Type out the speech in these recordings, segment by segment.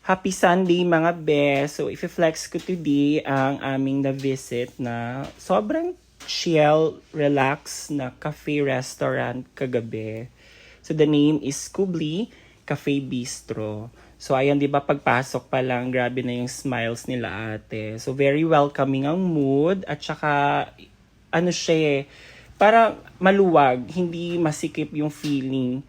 Happy Sunday mga bes! So, i-flex ko today ang aming na-visit na sobrang chill, relax na cafe restaurant kagabi. So, the name is Kubli Cafe Bistro. So, ayan, di ba, pagpasok pa lang, grabe na yung smiles nila ate. So, very welcoming ang mood at saka, ano siya parang maluwag, hindi masikip yung feeling.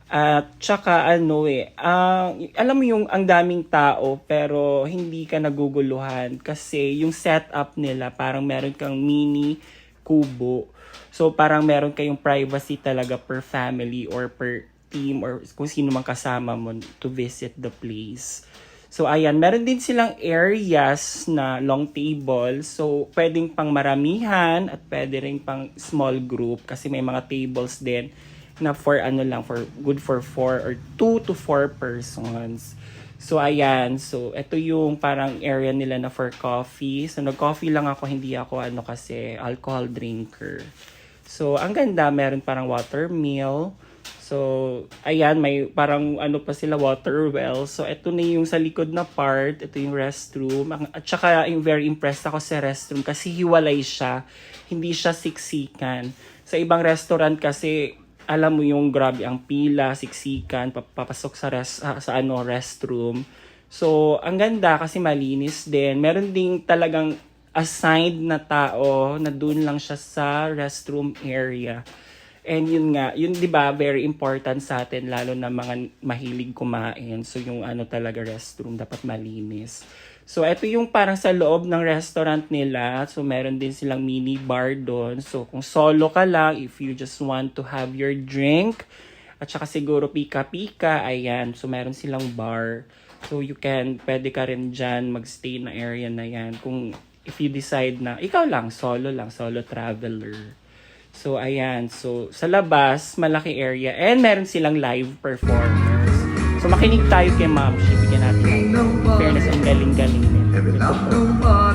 At tsaka alam mo yung ang daming tao pero hindi ka naguguluhan kasi yung setup nila parang meron kang mini kubo. So parang meron kayong privacy talaga per family or per team or kung sino mang kasama mo to visit the place. So ayan, meron din silang areas na long table. So pwedeng pang maramihan at pwede rin pang small group kasi may mga tables din na for good for 4 or 2 to 4 persons. So ayan, so ito yung parang area nila na for coffee. So nag-coffee lang ako, hindi ako kasi alcohol drinker. So ang ganda, meron parang water mill. So ayan, may parang pa sila water well. So ito na yung sa likod na part, ito yung restroom. At saka yung very impressed ako sa restroom kasi hiwalay siya. Hindi siya siksikan. Sa ibang restaurant kasi alam mo yung grabe ang pila, siksikan, papasok sa restroom. So, ang ganda kasi malinis din. Meron ding talagang assigned na tao na dun lang siya sa restroom area. And yun nga, yun 'di ba, very important sa atin lalo na mga mahilig kumain. So yung talaga restroom dapat malinis. So ito yung parang sa loob ng restaurant nila. So meron din silang mini bar doon. So kung solo ka lang, if you just want to have your drink, at saka siguro pika-pika, ayan. So meron silang bar. So pwede ka rin dyan magstay na area na yan. Kung if you decide na ikaw lang, solo traveler. So ayan, so sa labas, malaki area. And meron silang live performers. So makinig tayo kay Ma'am. Bigyan natin ng fairness, ang galing-galing nito. Ito po.